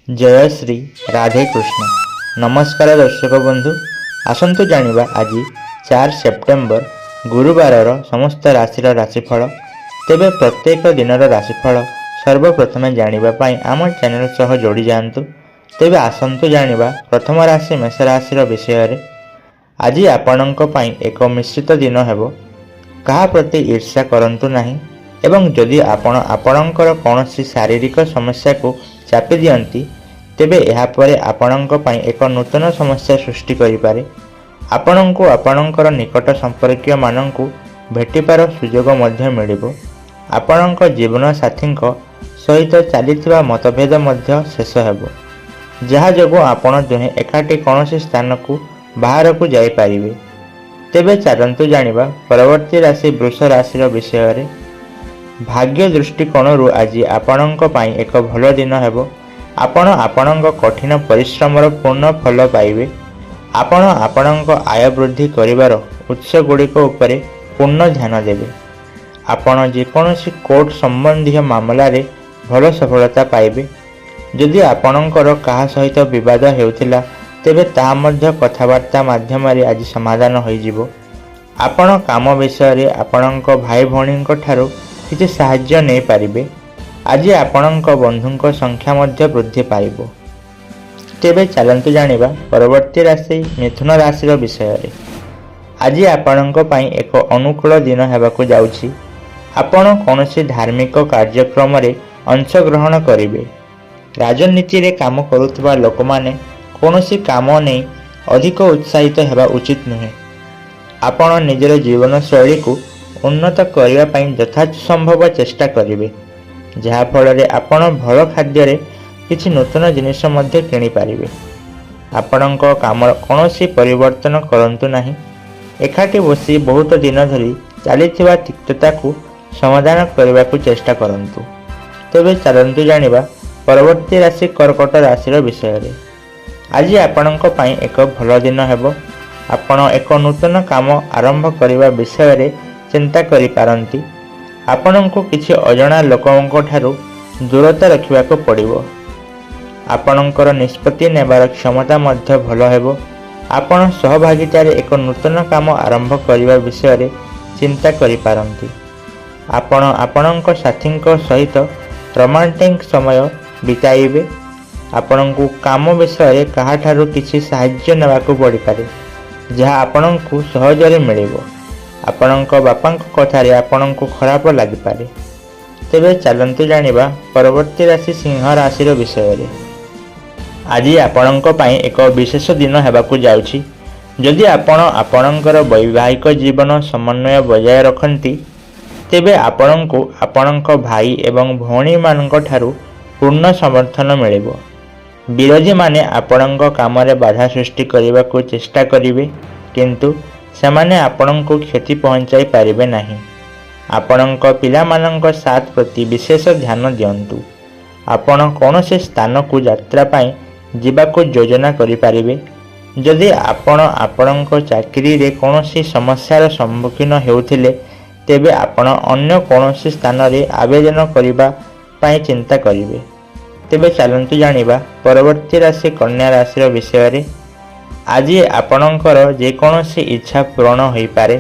जय श्री राधे कृष्ण। नमस्कार दर्शक बंधु, आसतु जानिबा आज 4 सेप्टेम्बर गुरुवार समस्त राशि राशिफल। तेबे प्रत्येक दिन राशिफल सर्वप्रथमे जानिबा आम चैनल सह जोड़ी जातु। तेबे आसतु जानिबा प्रथम राशि मेष राशि विषय रे। आज आपणक पई एक मिश्रित दिन हेबो। कहा प्रति ईर्ष्या करंतु नाही एवं जदि आपण आपणकर कौनसी शारीरिक समस्या को चापी दियंती तेबे यह परे आपणक पई एक नूतन समस्या सृष्टि करिपारे। आपणको आपणकर निकट संपर्कीय माननकु भेटिपार सुजोग मध्य मिलिबो। आपणक जीवन साथींक सहित चलीथिबा मतभेद मध्य शेष हेबो, जहा जोगु आपण दुहे एकाठी कौनसी स्थान को बाहर को जाई पारिबे। तेबे चलंतु जानिबा परवर्ती राशि वृष राशि विषय रे। भाग्य दृष्टिकोण आज आपणक पई एक भल दिन हेबो। आपण आपणक कठिन परिश्रमर पूर्ण फल पाइबे। आपण आपणक आय वृद्धि करिवार उत्स गुड़िक उपरे पूर्ण ध्यान देबे। आपण जेकोसी कोर्ट संबंधी मामला रे भल सफलता पाइबे। जदि आपणकर कहा सहित विवाद हेउथिला तेबे ता मध्य कथावार्ता माध्यम रे आज समाधान होई जिवो। आपण काम विषय रे आपणक भाई भौणीक ठारो किछि सहाय्य नै पारिबे। आज आपणक बंधुक संख्या मध्य वृद्धि पाइबो। तेबे चलंतु जानिबा परवर्ती राशि मिथुन राशि विषय रे। आज आपणक पई एक अनुकूल दिन हेबाकु जाउछि। आपण कोनोसी धार्मिक कार्यक्रम रे अंशग्रहण करिवे। राजनीति रे काम करुथबा लोक माने कोनोसी काम नै अधिक उत्साहित हेबा उचित नुहे। आपण निजर जीवन शैली को उन्नत करिवा पई यथासंभव चेष्टा करिवे, जहा फल आपण भल खाद्य रे किछि नूतन जिनिस मध्य किनि पारिबे। आपणक काम कोनोसी परिवर्तन करंतु नाही। एकाठी बसी बहुत दिन धरी चलीथिबा तिक्तता को समाधान करबा को चेष्टा करंतु। तेबे चलंतु जानिबा परवर्ती राशि कर्कट राशि विषय रे। आज आपणक पई एक भल दिन हेबो। आपण एक नूतन काम आरंभ करबा विषय रे चिंता करि पारंती। आपणको किछि अजणा लोकंक ठारू दूरता रखिबा को पड़िबो। आपणकर निष्पत्ति नेबार क्षमता मध्य भल हेबो। आपण सहभागिता रे एक नूतन काम आरंभ करबा विषय रे चिंता करि पारंती। आपण आपणक साथींक सहित रोमांटिक समय बिताइबे। आपणको काम विषय रे कहा ठारू किछि सहाय्य नेबा को पड़ि पारे, जहा आपणको सहजरे मिलिबो। आपणक बापांक कथारे आपणको खराब लागि पारे। तेबे चलंतु जानिबा परवर्ती राशि सिंह राशि विषय रे। आज आपणक पई एक विशेष दिन हेबाकु जाउछि। जदि आपण आपणकर वैवाहिक जीवन समन्वय बजाय रखंती तेबे आपणको आपणक भाई एवं भौणी मानक ठारू पूर्ण समर्थन मिलिबो। विरोधी माने आपणक काम रे बाधा सृष्टि करिबा को चेष्टा करिवे, किंतु सेमाने आपणको क्षति पहुंचाई पारिबे नाही। आपणक पिला मानक साथ प्रति विशेष ध्यान दियंतु। आपण कोनोसी स्थान को यात्रा पई जिबाको योजना करि पारिबे। जदि आपण आपणक चाकरी रे कोनोसी समस्यार सम्मुखीन हेउथिले तेबे आपण अन्य कोनोसी स्थान रे आवेदन करिबा पई चिंता करिवे। तेबे चलंतु जानिबा परवर्ती राशि कन्या राशि विषय रे। आज आपणकर जेकोसी इच्छा पूर्ण होई पारे।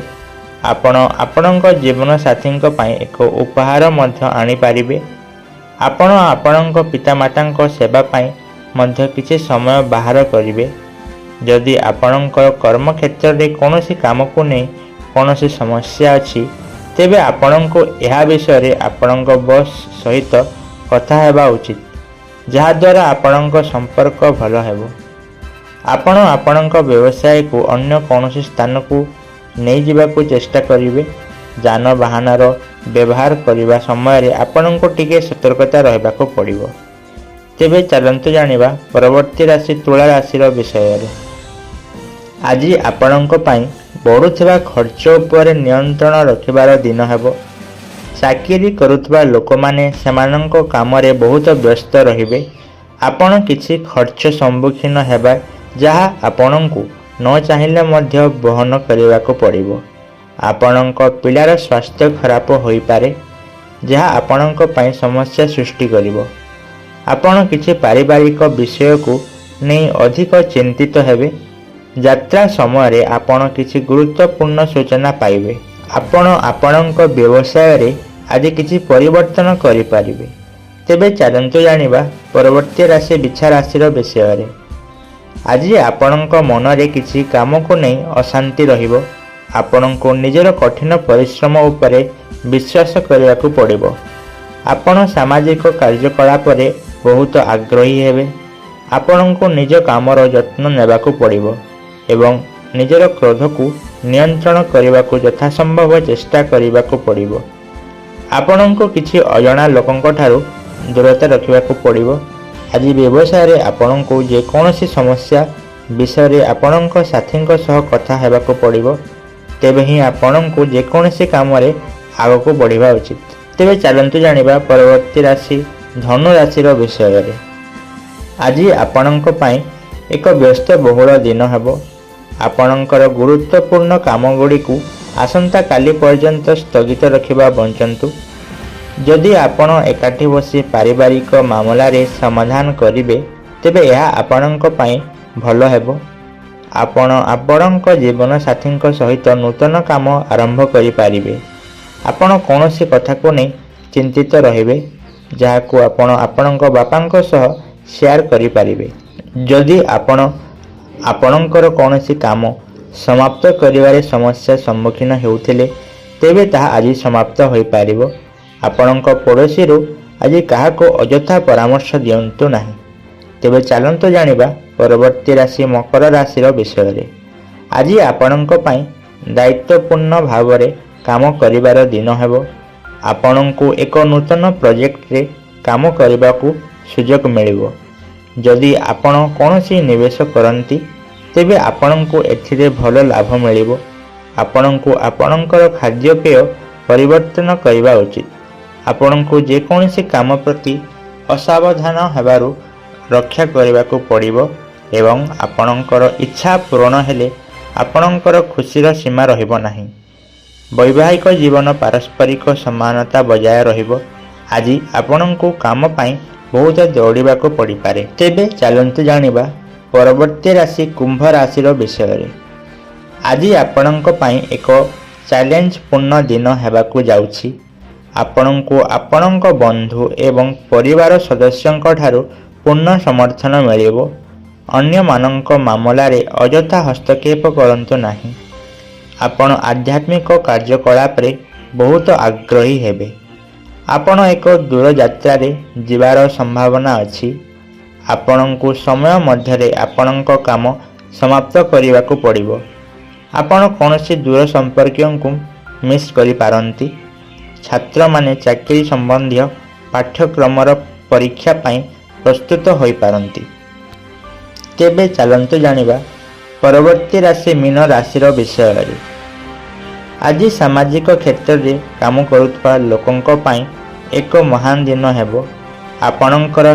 आपण आपणक जीवन साथींक पई एक उपहार मध्य आनी पारिबे। आपण आपणक पितामातांक सेवा पई मध्य किछि समय बाहर करिवे। जदि आपणकर कर्म क्षेत्र रे कोनोसी काम को नै कोनोसी समस्या अछि तेबे आपणको एहा विषय रे आपणक बॉस सहित कथा हेबा उचित, जहा द्वारा आपणक संपर्क भल हेबो। आपण आपणक व्यवसाय को अन्य कोनोसी स्थान को नहीं जिबा को चेष्टा करिवे। जान वाहनर व्यवहार करिबा समय रे आपणको टिके सतर्कता रहबा को पड़िबो। तेबे चलंतु जानिबा परवर्ती राशि तुला राशि विषय रे। आज आपणक पई बढुथिबा खर्च उपरे नियंत्रण रखिबार दिन हेबो। चाकरी करुथबा लोक माने सेमानंक काम रे बहुत व्यस्त रहिबे। आपण किछि खर्च सम्मुखीन हेबा जहा आपणको न चाहिए मध्य बहन करने को पड़िबो। आपणक पिलार स्वास्थ्य खराब होई पारे, जहा आपणक पई समस्या सृष्टि करिवो। ଆପଣ କିଛି ପାରିବାରିକ ବିଷୟକୁ ନେଇ ଅଧିକ ଚିନ୍ତିତ ହେବେ। ଯାତ୍ରା ସମୟରେ ଆପଣ କିଛି ଗୁରୁତ୍ୱପୂର୍ଣ୍ଣ ସୂଚନା ପାଇବେ। ଆପଣ ଆପଣଙ୍କ ବ୍ୟବସାୟରେ ଆଜି କିଛି ପରିବର୍ତ୍ତନ କରିପାରିବେ। ତେବେ ଚାଲନ୍ତୁ ଜାଣିବା ପରବର୍ତ୍ତୀ ରାଶି ବିଛା ରାଶିର ବିଷୟରେ। ଆଜି ଆପଣଙ୍କ ମନରେ କିଛି କାମକୁ ନେଇ ଅଶାନ୍ତି ରହିବ। ଆପଣଙ୍କୁ ନିଜର କଠିନ ପରିଶ୍ରମ ଉପରେ ବିଶ୍ୱାସ କରିବାକୁ ପଡ଼ିବ। ଆପଣ ସାମାଜିକ କାର୍ଯ୍ୟକଳାପରେ ବହୁତ ଆଗ୍ରହୀ ହେବେ। ଆପଣଙ୍କୁ ନିଜ କାମର ଯତ୍ନ ନେବାକୁ ପଡ଼ିବ ଏବଂ ନିଜର କ୍ରୋଧକୁ ନିୟନ୍ତ୍ରଣ କରିବାକୁ ଯଥାସମ୍ଭବ ଚେଷ୍ଟା କରିବାକୁ ପଡ଼ିବ। ଆପଣଙ୍କୁ କିଛି ଅଜଣା ଲୋକଙ୍କ ଠାରୁ ଦୂରତା ରଖିବାକୁ ପଡ଼ିବ। ଆଜି ବ୍ୟବସାୟରେ ଆପଣଙ୍କୁ ଯେକୌଣସି ସମସ୍ୟା ବିଷୟରେ ଆପଣଙ୍କ ସାଥୀଙ୍କ ସହ କଥା ହେବାକୁ ପଡ଼ିବ। ତେବେ ହିଁ ଆପଣଙ୍କୁ ଯେକୌଣସି କାମରେ ଆଗକୁ ବଢ଼ିବା ଉଚିତ। ତେବେ ଚାଲନ୍ତୁ ଜାଣିବା ପରବର୍ତ୍ତୀ ରାଶି ଧନୁ ରାଶିର ବିଷୟରେ। ଆଜି ଆପଣଙ୍କ ପାଇଁ ଏକ ବ୍ୟସ୍ତବହୁଳ ଦିନ ହେବ। ଆପଣଙ୍କର ଗୁରୁତ୍ୱପୂର୍ଣ୍ଣ କାମଗୁଡ଼ିକୁ ଆସନ୍ତାକାଲି ପର୍ଯ୍ୟନ୍ତ ସ୍ଥଗିତ ରଖିବା ବଞ୍ଚନ୍ତୁ। ଯଦି ଆପଣ ଏକାଠି ବସି ପାରିବାରିକ ମାମଲାରେ ସମାଧାନ କରିବେ ତେବେ ଏହା ଆପଣଙ୍କ ପାଇଁ ଭଲ ହେବ। ଆପଣ ଆପଣଙ୍କ ଜୀବନସାଥୀଙ୍କ ସହିତ ନୂତନ କାମ ଆରମ୍ଭ କରିପାରିବେ। ଆପଣ କୌଣସି କଥାକୁ ନେଇ ଚିନ୍ତିତ ରହିବେ ଯାହାକୁ ଆପଣ ଆପଣଙ୍କ ବାପାଙ୍କ ସହ ସେୟାର କରିପାରିବେ। ଯଦି ଆପଣ ଆପଣଙ୍କର କୌଣସି କାମ ସମାପ୍ତ କରିବାରେ ସମସ୍ୟା ସମ୍ମୁଖୀନ ହେଉଥିଲେ ତେବେ ତାହା ଆଜି ସମାପ୍ତ ହୋଇପାରିବ। ଆପଣଙ୍କ ପଡ଼ୋଶୀରୁ ଆଜି କାହାକୁ ଅଯଥା ପରାମର୍ଶ ଦିଅନ୍ତୁ ନାହିଁ। ତେବେ ଚାଲନ୍ତୁ ଜାଣିବା ପରବର୍ତ୍ତୀ ରାଶି ମକର ରାଶିର ବିଷୟରେ। ଆଜି ଆପଣଙ୍କ ପାଇଁ ଦାୟିତ୍ୱପୂର୍ଣ୍ଣ ଭାବରେ କାମ କରିବାର ଦିନ ହେବ। ଆପଣଙ୍କୁ ଏକ ନୂତନ ପ୍ରୋଜେକ୍ଟରେ କାମ କରିବାକୁ ସୁଯୋଗ ମିଳିବ। ଯଦି ଆପଣ କୌଣସି ନିବେଶ କରନ୍ତି ତେବେ ଆପଣଙ୍କୁ ଏଥିରେ ଭଲ ଲାଭ ମିଳିବ। ଆପଣଙ୍କୁ ଆପଣଙ୍କର ଖାଦ୍ୟପେୟ ପରିବର୍ତ୍ତନ କରିବା ଉଚିତ। ଆପଣଙ୍କୁ ଯେକୌଣସି କାମ ପ୍ରତି ଅସାବଧାନ ହେବାରୁ ରକ୍ଷା କରିବାକୁ ପଡ଼ିବ ଏବଂ ଆପଣଙ୍କର ଇଚ୍ଛା ପୂରଣ ହେଲେ ଆପଣଙ୍କର ଖୁସିର ସୀମା ରହିବ ନାହିଁ। ବୈବାହିକ ଜୀବନ ପାରସ୍ପରିକ ସମାନତା ବଜାୟ ରହିବ। ଆଜି ଆପଣଙ୍କୁ କାମ ପାଇଁ ବହୁତ ଦୌଡ଼ିବାକୁ ପଡ଼ିପାରେ। ତେବେ ଚାଲନ୍ତୁ ଜାଣିବା ପରବର୍ତ୍ତୀ ରାଶି କୁମ୍ଭ ରାଶିର ବିଷୟରେ। ଆଜି ଆପଣଙ୍କ ପାଇଁ ଏକ ଚ୍ୟାଲେଞ୍ଜପୂର୍ଣ୍ଣ ଦିନ ହେବାକୁ ଯାଉଛି। ଆପଣଙ୍କୁ ଆପଣଙ୍କ ବନ୍ଧୁ ଏବଂ ପରିବାର ସଦସ୍ୟଙ୍କ ଠାରୁ ପୂର୍ଣ୍ଣ ସମର୍ଥନ ମିଳିବ। ଅନ୍ୟମାନଙ୍କ ମାମଲାରେ ଅଯଥା ହସ୍ତକ୍ଷେପ କରନ୍ତୁ ନାହିଁ। ଆପଣ ଆଧ୍ୟାତ୍ମିକ କାର୍ଯ୍ୟକଳାପରେ ବହୁତ ଆଗ୍ରହୀ ହେବେ। ଆପଣ ଏକ ଦୂର ଯାତ୍ରାରେ ଯିବାର ସମ୍ଭାବନା ଅଛି। ଆପଣଙ୍କୁ ସମୟ ମଧ୍ୟରେ ଆପଣଙ୍କ କାମ ସମାପ୍ତ କରିବାକୁ ପଡ଼ିବ। ଆପଣ କୌଣସି ଦୂର ସମ୍ପର୍କୀୟଙ୍କୁ ମିସ୍ କରିପାରନ୍ତି। ଛାତ୍ରମାନେ ଚାକିରି ସମ୍ବନ୍ଧୀୟ ପାଠ୍ୟକ୍ରମର ପରୀକ୍ଷା ପାଇଁ ପ୍ରସ୍ତୁତ ହୋଇପାରନ୍ତି। ତେବେ ଚାଲନ୍ତୁ ଜାଣିବା ପରବର୍ତ୍ତୀ ରାଶି ମୀନ ରାଶିର ବିଷୟରେ। ଆଜି ସାମାଜିକ କ୍ଷେତ୍ରରେ କାମ କରୁଥିବା ଲୋକଙ୍କ ପାଇଁ ଏକ ମହାନ ଦିନ ହେବ। ଆପଣଙ୍କର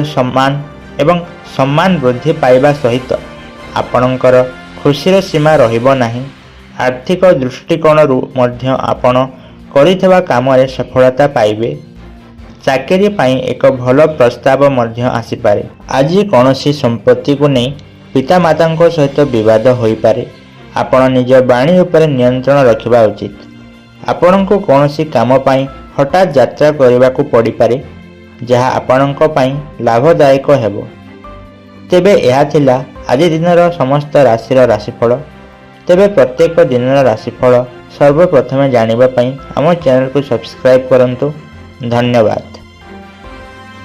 ସମ୍ମାନ ବୃଦ୍ଧି ପାଇବା ସହିତ ଆପଣଙ୍କର ଖୁସିର ସୀମା ରହିବ ନାହିଁ। ଆର୍ଥିକ ଦୃଷ୍ଟିକୋଣରୁ ମଧ୍ୟ ଆପଣ କରିଥିବା କାମରେ ସଫଳତା ପାଇବେ। ଚାକିରି ପାଇଁ ଏକ ଭଲ ପ୍ରସ୍ତାବ ମଧ୍ୟ ଆସିପାରେ। ଆଜି କୌଣସି ସମ୍ପତ୍ତିକୁ ନେଇ ପିତାମାତାଙ୍କ ସହିତ ବିବାଦ ହୋଇପାରେ। ଆପଣ ନିଜ ବାଣୀ ଉପରେ ନିୟନ୍ତ୍ରଣ ରଖିବା ଉଚିତ। ଆପଣଙ୍କୁ କୌଣସି କାମ ପାଇଁ ହଠାତ୍ ଯାତ୍ରା କରିବାକୁ ପଡ଼ିପାରେ ଯାହା ଆପଣଙ୍କ ପାଇଁ ଲାଭଦାୟକ ହେବ। ତେବେ ଏହା ଥିଲା ଆଜି ଦିନର ସମସ୍ତ ରାଶିର ରାଶିଫଳ। ତେବେ ପ୍ରତ୍ୟେକ ଦିନର ରାଶିଫଳ ସର୍ବପ୍ରଥମେ ଜାଣିବା ପାଇଁ ଆମ ଚ୍ୟାନେଲକୁ ସବସ୍କ୍ରାଇବ୍ କରନ୍ତୁ। ଧନ୍ୟବାଦ।